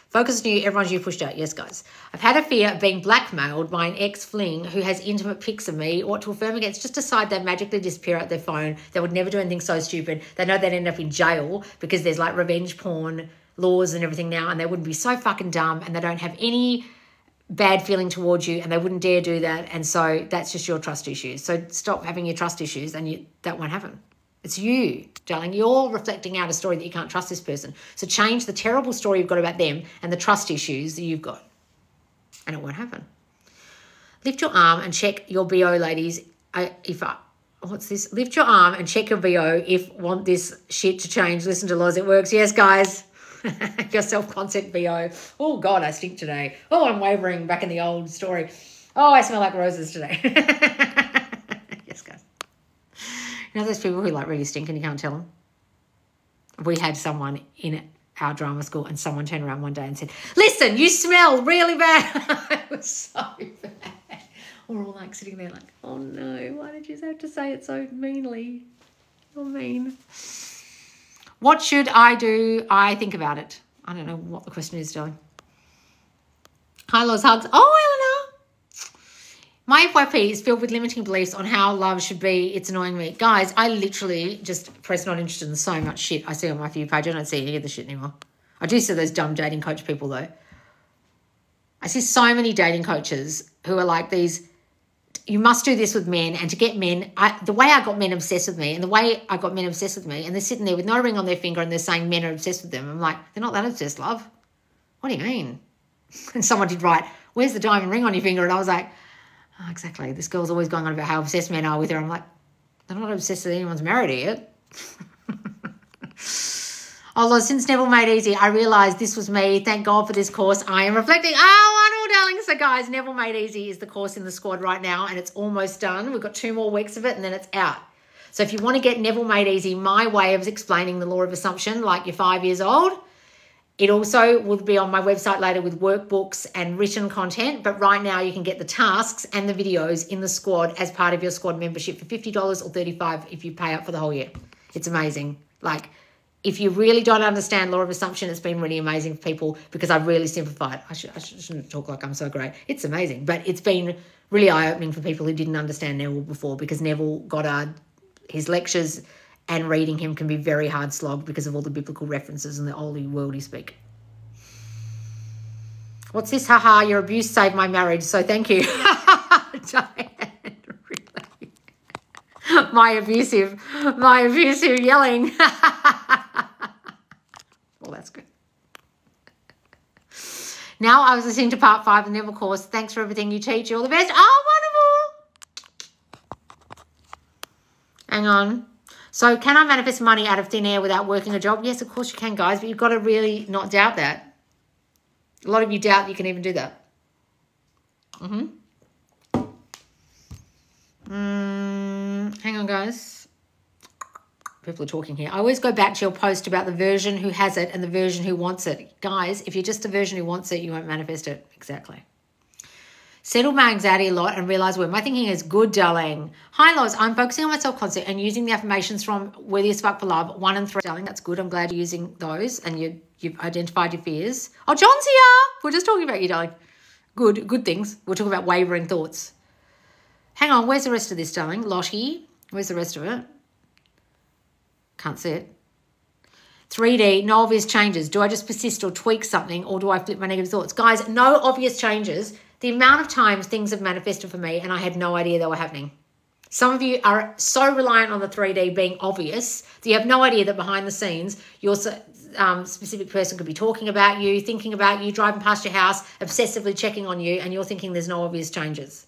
Focus on you. Everyone's you pushed out. Yes, guys. I've had a fear of being blackmailed by an ex-fling who has intimate pics of me. What to affirm against? Just decide they magically disappear out their phone. They would never do anything so stupid. They know they'd end up in jail because there's like revenge porn laws and everything now, and they wouldn't be so fucking dumb, and they don't have any bad feeling towards you, and they wouldn't dare do that. And so that's just your trust issues. So stop having your trust issues, and that won't happen. It's you, darling. You're reflecting out a story that you can't trust this person. So change the terrible story you've got about them and the trust issues that you've got, and it won't happen. Lift your arm and check your BO, ladies. What's this? Lift your arm and check your BO if want this shit to change. Listen to Loz, it works. Yes, guys. Your self-concept BO. Oh, God, I stink today. Oh, I'm wavering back in the old story. Oh, I smell like roses today. Yes, guys. You know those people who like really stink and you can't tell them? We had someone in our drama school and someone turned around one day and said, listen, you smell really bad. It was so bad. We're all like sitting there like, oh, no, why did you have to say it so meanly? You're mean. What should I do? I think about it. I don't know what the question is, darling. Hi, Loz, hugs. Oh, Eleanor. My FYP is filled with limiting beliefs on how love should be. It's annoying me. Guys, I literally just press not interested in so much shit I see on my For You page. I don't see any of the shit anymore. I do see those dumb dating coach people, though. I see so many dating coaches who are like these, you must do this with men, and to get men, the way I got men obsessed with me and the way I got men obsessed with me, and they're sitting there with no ring on their finger and they're saying men are obsessed with them. I'm like, they're not that obsessed, love. What do you mean? And someone did write, where's the diamond ring on your finger? And I was like, oh, exactly. This girl's always going on about how obsessed men are with her. I'm like, they're not obsessed that anyone's married her yet. Although since Neville Made Easy, I realised this was me. Thank God for this course. I am reflecting. Oh, wonderful, darling. So, guys, Neville Made Easy is the course in the squad right now, and it's almost done. We've got 2 more weeks of it, and then it's out. So if you want to get Neville Made Easy, my way of explaining the law of assumption, like you're 5 years old, it also will be on my website later with workbooks and written content. But right now you can get the tasks and the videos in the squad as part of your squad membership for $50 or $35 if you pay up for the whole year. It's amazing. Like, if you really don't understand law of assumption, it's been really amazing for people because I've really simplified. I shouldn't talk like I'm so great. It's amazing. But it's been really eye-opening for people who didn't understand Neville before, because Neville got his lectures and reading him can be very hard slog because of all the biblical references and the oldie worldy speak. What's this? Haha, your abuse saved my marriage, so thank you. Diane, really. My abusive yelling. Well, that's good. Now I was listening to part 5 of the Neville course. Thanks for everything you teach. You're all the best. Oh, wonderful. Hang on. So can I manifest money out of thin air without working a job? Yes, of course you can, guys, but you've got to really not doubt that. A lot of you doubt you can even do that. Hang on, guys. People are talking here. I always go back to your post about the version who has it and the version who wants it. Guys, if you're just the version who wants it, you won't manifest it. Exactly. Settle my anxiety a lot and realise where my thinking is. Good, darling. Hi, Loz. I'm focusing on my self-concept and using the affirmations from Worthy as Fuck for Love 1 and 3. Darling, that's good. I'm glad you're using those and you've identified your fears. Oh, John's here. We're just talking about you, darling. Good things. We'll talk about wavering thoughts. Hang on. Where's the rest of this, darling? Lottie. Where's the rest of it? Can't see it. 3D, no obvious changes. Do I just persist or tweak something, or do I flip my negative thoughts? Guys, no obvious changes. The amount of times things have manifested for me and I had no idea they were happening. Some of you are so reliant on the 3D being obvious that you have no idea that behind the scenes your specific person could be talking about you, thinking about you, driving past your house, obsessively checking on you, and you're thinking there's no obvious changes.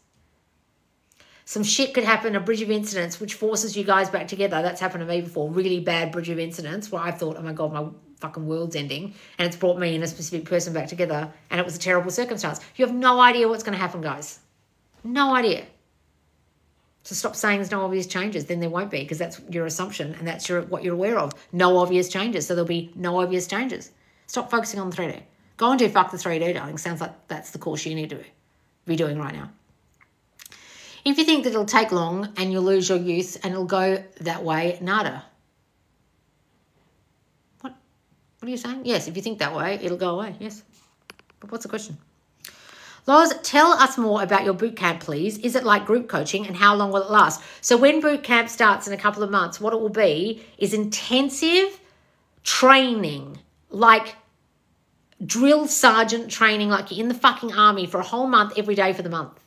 Some shit could happen, a bridge of incidents, which forces you guys back together. That's happened to me before. Really bad bridge of incidents where I thought, oh my God, my fucking world's ending. And it's brought me and a specific person back together. And it was a terrible circumstance. You have no idea what's going to happen, guys. No idea. So stop saying there's no obvious changes. Then there won't be, because that's your assumption and that's what you're aware of. No obvious changes. So there'll be no obvious changes. Stop focusing on the 3D. Go and do fuck the 3D, darling. Sounds like that's the course you need to be doing right now. If you think that it'll take long and you'll lose your youth and it'll go that way, nada. What are you saying? Yes, if you think that way, it'll go away. Yes. But what's the question? Loz, tell us more about your boot camp, please. Is it like group coaching, and how long will it last? So when boot camp starts in a couple of months, what it will be is intensive training, like drill sergeant training, like you're in the fucking army for a whole month, every day for the month.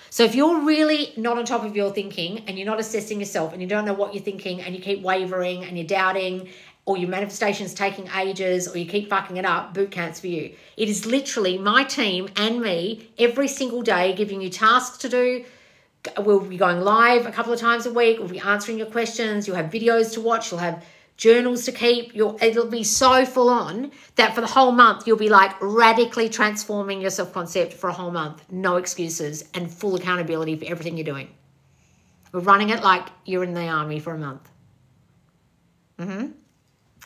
So if you're really not on top of your thinking and you're not assessing yourself and you don't know what you're thinking and you keep wavering and you're doubting, or your manifestation's taking ages, or you keep fucking it up, boot camp's for you. It is literally my team and me every single day giving you tasks to do. We'll be going live a couple of times a week. We'll be answering your questions. You'll have videos to watch. You'll have journals to keep. It'll be so full on that for the whole month, you'll be like radically transforming your self-concept for a whole month. No excuses and full accountability for everything you're doing. We're running it like you're in the army for a month.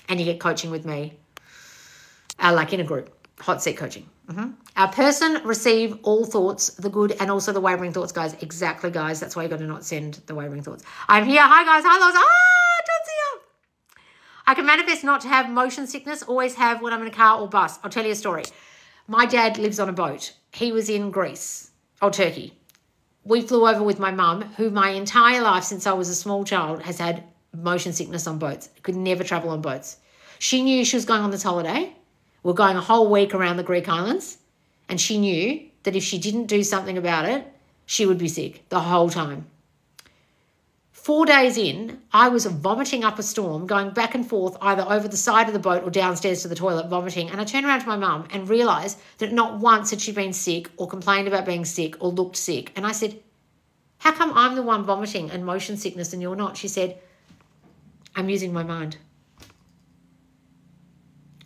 And you get coaching with me, like in a group, hot seat coaching. Our person receive all thoughts, the good and also the wavering thoughts, guys. Exactly, guys. That's why you got to not send the wavering thoughts. I'm here. Hi, guys. Hi, Loz. John's here. I can manifest not to have motion sickness, always have when I'm in a car or bus. I'll tell you a story. My dad lives on a boat. He was in Greece, Turkey. We flew over with my mum, who my entire life since I was a small child has had motion sickness on boats. Could never travel on boats. She knew she was going on this holiday. We're going a whole week around the Greek islands. And she knew that if she didn't do something about it, she would be sick the whole time. 4 days in, I was vomiting up a storm, going back and forth either over the side of the boat or downstairs to the toilet, vomiting. And I turned around to my mum and realised that not once had she been sick or complained about being sick or looked sick. And I said, how come I'm the one vomiting and motion sickness and you're not? She said, I'm using my mind.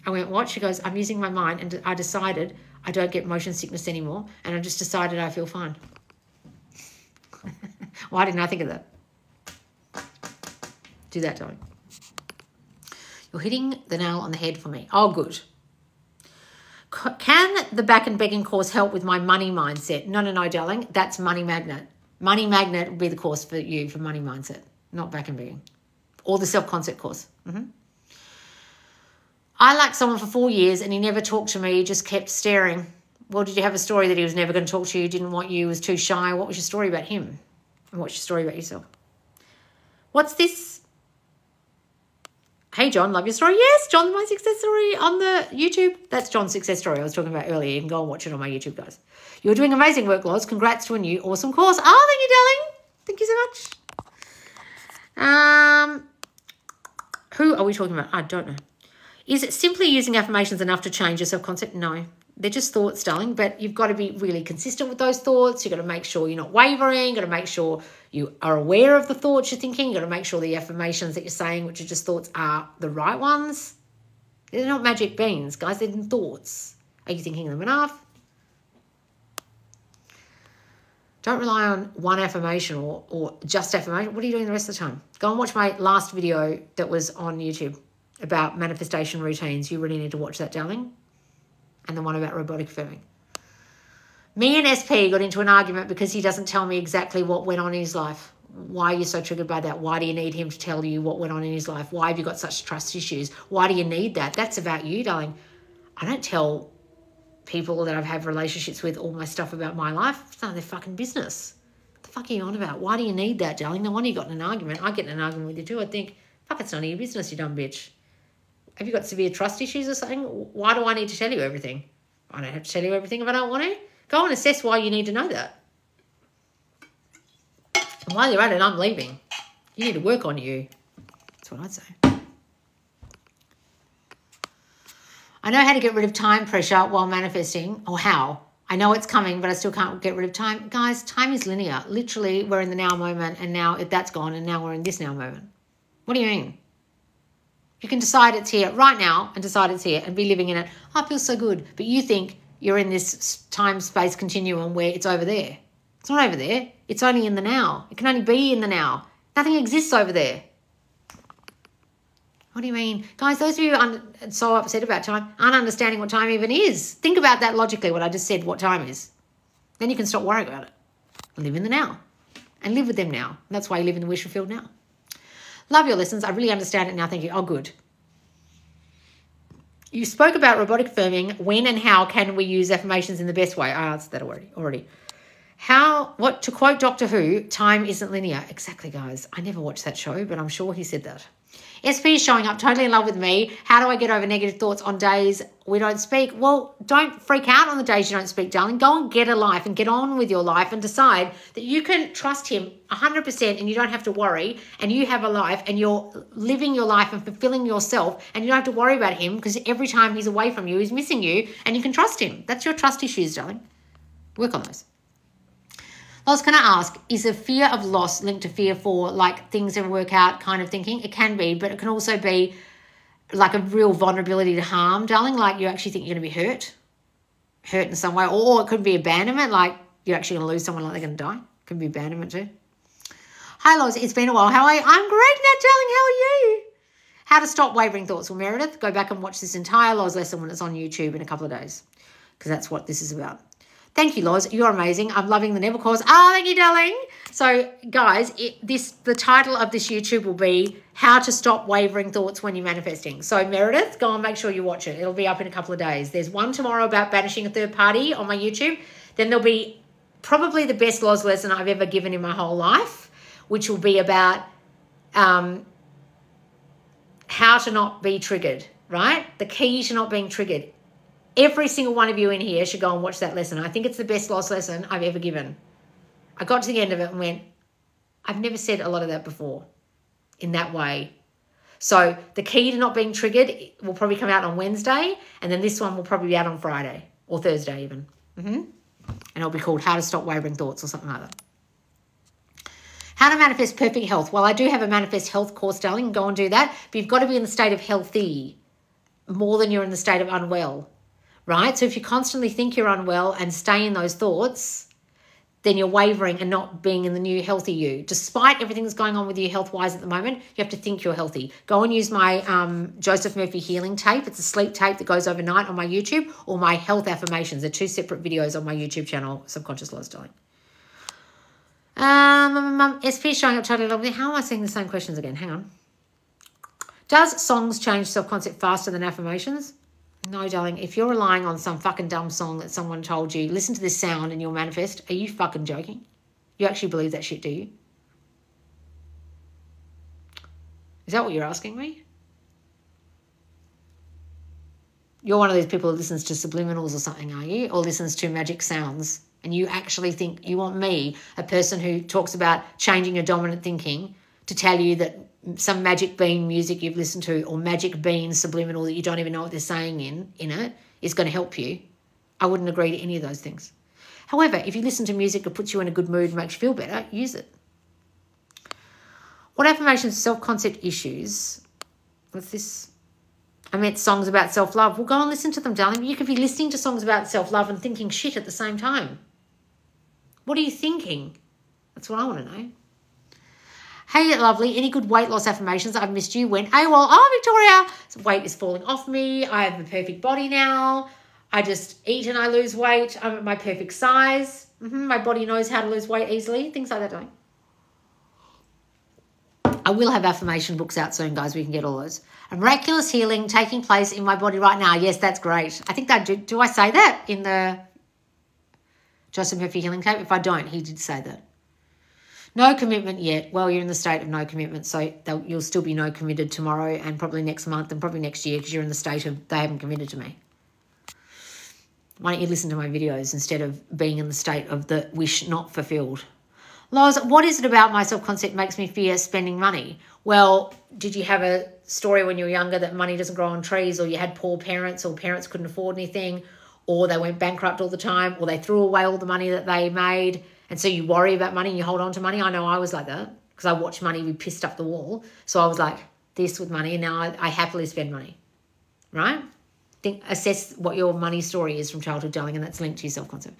I went, what? She goes, I'm using my mind, and I decided I don't get motion sickness anymore, and I just decided I feel fine. Why didn't I think of that? Do that, darling. You're hitting the nail on the head for me. Oh, good. Can the back and begging course help with my money mindset? No, darling. That's Money Magnet. Money Magnet would be the course for you for money mindset, not back and begging. Or the self-concept course. I liked someone for 4 years and he never talked to me. He just kept staring. Well, did you have a story that he was never going to talk to you, didn't want you, was too shy? What was your story about him? And what's your story about yourself? What's this? Hey, John, love your story. Yes, John's my success story on the YouTube. That's John's success story I was talking about earlier. You can go and watch it on my YouTube, guys. You're doing amazing work, Loz. Congrats to a new awesome course. Oh, thank you, darling. Thank you so much. Who are we talking about? I don't know. Is it simply using affirmations enough to change your self-concept? No. They're just thoughts, darling, but you've got to be really consistent with those thoughts. You've got to make sure you're not wavering. You've got to make sure you are aware of the thoughts you're thinking. You've got to make sure the affirmations that you're saying, which are just thoughts, are the right ones. They're not magic beans, guys. They're thoughts. Are you thinking them enough? Don't rely on one affirmation or just affirmation. What are you doing the rest of the time? Go and watch my last video that was on YouTube about manifestation routines. You really need to watch that, darling. And the one about robotic affirming. Me and SP got into an argument because he doesn't tell me exactly what went on in his life. Why are you so triggered by that? Why do you need him to tell you what went on in his life? Why have you got such trust issues? Why do you need that? That's about you, darling. I don't tell people that I've had relationships with all my stuff about my life. It's none of their fucking business. What the fuck are you on about? Why do you need that, darling? No wonder you got in an argument. I get in an argument with you too. I think, fuck, it's none of your business, you dumb bitch. Have you got severe trust issues or something? Why do I need to tell you everything? I don't have to tell you everything if I don't want to. Go and assess why you need to know that. And while you're at it, I'm leaving. You need to work on you. That's what I'd say. I know how to get rid of time pressure while manifesting, or how. I know it's coming, but I still can't get rid of time. Guys, time is linear. Literally, we're in the now moment, and now that's gone, and now we're in this now moment. What do you mean? You can decide it's here right now and decide it's here and be living in it. Oh, it feels so good. But you think you're in this time-space continuum where it's over there. It's not over there. It's only in the now. It can only be in the now. Nothing exists over there. What do you mean? Guys, those of you who are so upset about time aren't understanding what time even is. Think about that logically, what I just said, what time is. Then you can stop worrying about it. Live in the now. And live with them now. And that's why you live in the wish fulfilled now. Love your lessons. I really understand it now. Thank you. Oh, good. You spoke about robotic firming. When and how can we use affirmations in the best way? I answered that already. To quote Doctor Who, time isn't linear. Exactly, guys. I never watched that show, but I'm sure he said that. SP is showing up, totally in love with me. How do I get over negative thoughts on days we don't speak? Well, don't freak out on the days you don't speak, darling. Go and get a life and get on with your life and decide that you can trust him 100% and you don't have to worry, and you have a life and you're living your life and fulfilling yourself, and you don't have to worry about him because every time he's away from you, he's missing you, and you can trust him. That's your trust issues, darling. Work on those. Loz, can I ask, is a fear of loss linked to fear for like things never work out kind of thinking? It can be, but it can also be like a real vulnerability to harm, darling. Like you actually think you're going to be hurt in some way. Or it could be abandonment, like you're actually going to lose someone, like they're going to die. It could be abandonment too. Hi, Loz, it's been a while. How are you? I'm great now, darling. How are you? How to stop wavering thoughts. Well, Meredith, go back and watch this entire Loz lesson when it's on YouTube in a couple of days, because that's what this is about. Thank you, Loz. You're amazing. I'm loving the Never Cause. Oh, thank you, darling. So, guys, the title of this YouTube will be How to Stop Wavering Thoughts When You're Manifesting. So, Meredith, go and make sure you watch it. It'll be up in a couple of days. There's one tomorrow about banishing a third party on my YouTube. Then there'll be probably the best Loz lesson I've ever given in my whole life, which will be about how to not be triggered, right? The key to not being triggered. Every single one of you in here should go and watch that lesson. I think it's the best Loz lesson I've ever given. I got to the end of it and went, I've never said a lot of that before in that way. So the key to not being triggered will probably come out on Wednesday, and then this one will probably be out on Friday or Thursday even. And it'll be called How to Stop Wavering Thoughts or something like that. How to manifest perfect health. Well, I do have a manifest health course, darling. Go and do that. But you've got to be in the state of healthy more than you're in the state of unwell. Right? So if you constantly think you're unwell and stay in those thoughts, then you're wavering and not being in the new healthy you. Despite everything that's going on with you health-wise at the moment, you have to think you're healthy. Go and use my Joseph Murphy healing tape. It's a sleep tape that goes overnight on my YouTube, or my health affirmations. They're two separate videos on my YouTube channel, Subconscious Loz, darling. SP showing up totally lovely. How am I seeing the same questions again? Hang on. Does songs change self-concept faster than affirmations? No, darling, if you're relying on some fucking dumb song that someone told you, listen to this sound and you'll manifest, are you fucking joking? You actually believe that shit, do you? Is that what you're asking me? You're one of those people who listens to subliminals or something, are you? Or listens to magic sounds, and you actually think you want me, a person who talks about changing your dominant thinking, to tell you that some magic bean music you've listened to, or magic bean subliminal that you don't even know what they're saying in it, is going to help you. I wouldn't agree to any of those things. However, if you listen to music that puts you in a good mood and makes you feel better, use it. What affirmations, self-concept issues? What's this? I meant songs about self-love. Well, go and listen to them, darling. You could be listening to songs about self-love and thinking shit at the same time. What are you thinking? That's what I want to know. Hey, lovely. Any good weight loss affirmations? I've missed you. When AWOL. Oh, Victoria. Weight is falling off me. I have a perfect body now. I just eat and I lose weight. I'm at my perfect size. My body knows how to lose weight easily. Things like that, don't I will have affirmation books out soon, guys. We can get all those. A miraculous healing taking place in my body right now. Yes, that's great. I think that do I say that in the Joseph Murphy healing tape? If I don't, he did say that. No commitment yet. Well, you're in the state of no commitment, so you'll still be no committed tomorrow and probably next month and probably next year, because you're in the state of they haven't committed to me. Why don't you listen to my videos instead of being in the state of the wish not fulfilled? Loz, what is it about my self-concept makes me fear spending money? Well, did you have a story when you were younger that money doesn't grow on trees, or you had poor parents, or parents couldn't afford anything, or they went bankrupt all the time, or they threw away all the money that they made? And so you worry about money and you hold on to money. I know I was like that because I watched money be pissed up the wall. So I was like this with money, and now I happily spend money, right? Assess what your money story is from childhood, darling, and that's linked to your self-concept.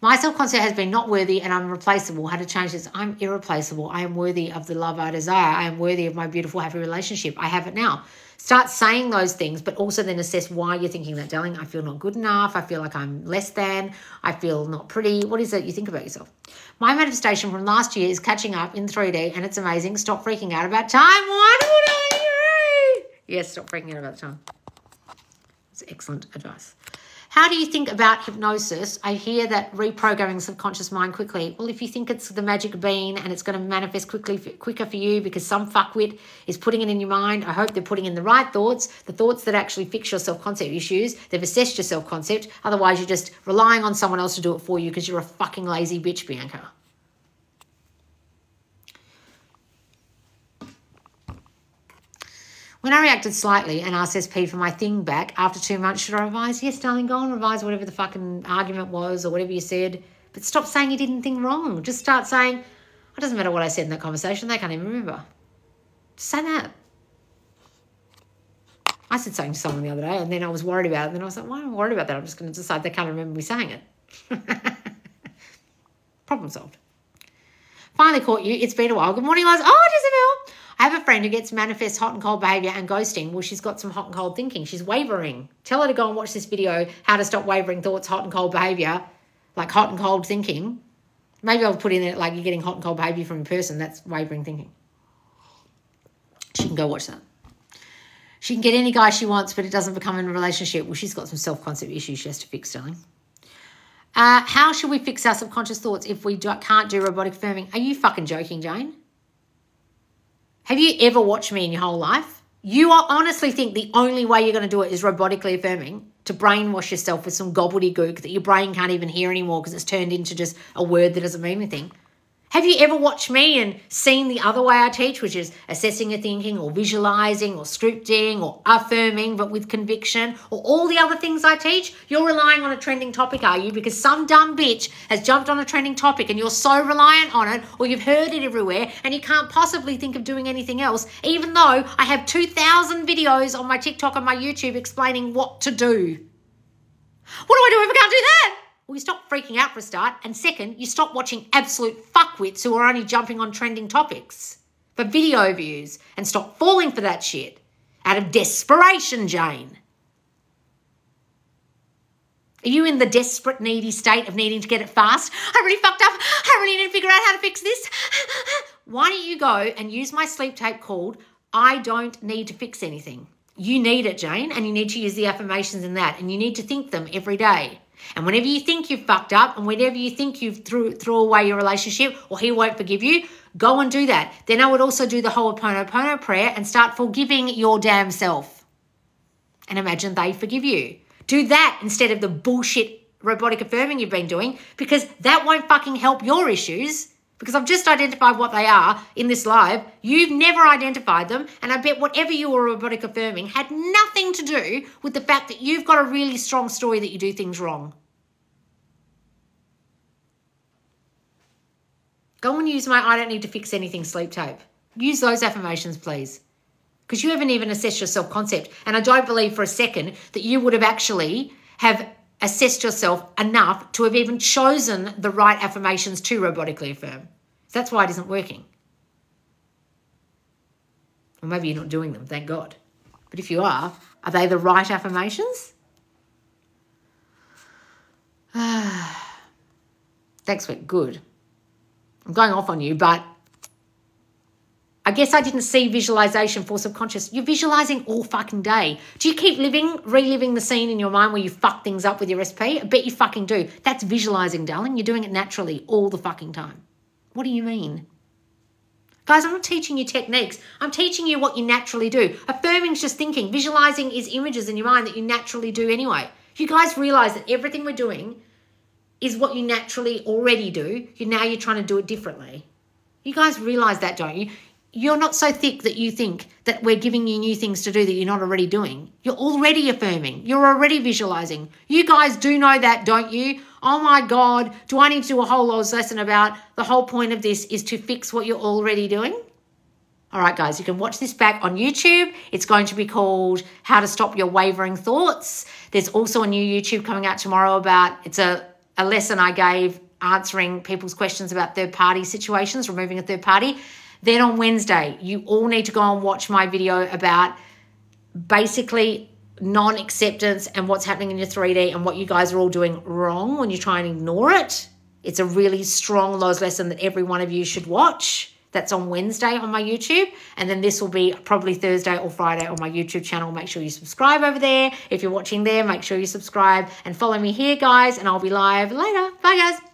My self-concept has been not worthy and I'm replaceable. How to change this? I'm irreplaceable. I am worthy of the love I desire. I am worthy of my beautiful, happy relationship. I have it now. Start saying those things, but also then assess why you're thinking that, darling. I feel not good enough. I feel like I'm less than. I feel not pretty. What is it you think about yourself? My manifestation from last year is catching up in 3D and it's amazing. Stop freaking out about time. Yes, stop freaking out about the time. It's excellent advice. How do you think about hypnosis? I hear that reprogramming subconscious mind quickly. Well, if you think it's the magic bean and it's going to manifest quicker for you because some fuckwit is putting it in your mind, I hope they're putting in the right thoughts, the thoughts that actually fix your self-concept issues. They've assessed your self-concept. Otherwise, you're just relying on someone else to do it for you because you're a fucking lazy bitch, Bianca. When I reacted slightly and asked SP for my thing back after 2 months, should I revise? Yes, darling, go and revise whatever the fucking argument was or whatever you said. But stop saying you did anything wrong. Just start saying, it doesn't matter what I said in that conversation. They can't even remember. Just say that. I said something to someone the other day and then I was worried about it. And then I was like, why am I worried about that? I'm just going to decide they can't remember me saying it. Problem solved. Finally caught you. It's been a while. Good morning, guys. Oh, Jezebel. I have a friend who gets manifest hot and cold behaviour and ghosting. Well, she's got some hot and cold thinking. She's wavering. Tell her to go and watch this video, how to stop wavering thoughts, hot and cold behaviour, like hot and cold thinking. Maybe I'll put in it like you're getting hot and cold behaviour from a person. That's wavering thinking. She can go watch that. She can get any guy she wants, but it doesn't become in a relationship. Well, she's got some self-concept issues she has to fix, darling. How should we fix our subconscious thoughts if we can't do robotic affirming? Are you fucking joking, Jane? Have you ever watched me in your whole life? You honestly think the only way you're going to do it is robotically affirming, to brainwash yourself with some gobbledygook that your brain can't even hear anymore because it's turned into just a word that doesn't mean anything? Have you ever watched me and seen the other way I teach, which is assessing your thinking or visualizing or scripting or affirming but with conviction or all the other things I teach? You're relying on a trending topic, are you? Because some dumb bitch has jumped on a trending topic and you're so reliant on it, or you've heard it everywhere and you can't possibly think of doing anything else, even though I have 2,000 videos on my TikTok and my YouTube explaining what to do. What do I do if I can't do that? Well, you stop freaking out for a start. And second, you stop watching absolute fuckwits who are only jumping on trending topics for video views and stop falling for that shit out of desperation, Jane. Are you in the desperate, needy state of needing to get it fast? I really fucked up. I really need to figure out how to fix this. Why don't you go and use my sleep tape called I Don't Need to Fix Anything. You need it, Jane, and you need to use the affirmations in that, and you need to think them every day. And whenever you think you've fucked up and whenever you think you've threw away your relationship or he won't forgive you, go and do that. Then I would also do the Ho'oponopono prayer and start forgiving your damn self. And imagine they forgive you. Do that instead of the bullshit robotic affirming you've been doing, because that won't fucking help your issues. Because I've just identified what they are in this live. You've never identified them. And I bet whatever you were robotic affirming had nothing to do with the fact that you've got a really strong story that you do things wrong. Go and use my I don't need to fix anything sleep tape. Use those affirmations, please. Because you haven't even assessed your self-concept. And I don't believe for a second that you would have actually have assessed yourself enough to have even chosen the right affirmations to robotically affirm. That's why it isn't working. Or maybe you're not doing them, thank God. But if you are they the right affirmations? Thanks, Vic. Good. I'm going off on you, but I guess I didn't see visualization for subconscious. You're visualizing all fucking day. Do you keep reliving the scene in your mind where you fuck things up with your SP? I bet you fucking do. That's visualizing, darling. You're doing it naturally all the fucking time. What do you mean? Guys, I'm not teaching you techniques. I'm teaching you what you naturally do. Affirming's just thinking. Visualizing is images in your mind that you naturally do anyway. You guys realize that everything we're doing is what you naturally already do. Now you're trying to do it differently. You guys realize that, don't you? You're not so thick that you think that we're giving you new things to do that you're not already doing. You're already affirming. You're already visualizing. You guys do know that, don't you? Oh my God, do I need to do a whole lesson about the whole point of this is to fix what you're already doing? All right, guys, you can watch this back on YouTube. It's going to be called How to Stop Your Wavering Thoughts. There's also a new YouTube coming out tomorrow about, it's a a lesson I gave answering people's questions about third-party situations, removing a third party. Then on Wednesday, you all need to go and watch my video about basically non-acceptance and what's happening in your 3D and what you guys are all doing wrong when you try and ignore it. It's a really strong laws lesson that every one of you should watch. That's on Wednesday on my YouTube. And then this will be probably Thursday or Friday on my YouTube channel. Make sure you subscribe over there. If you're watching there, make sure you subscribe and follow me here, guys. And I'll be live later. Bye, guys.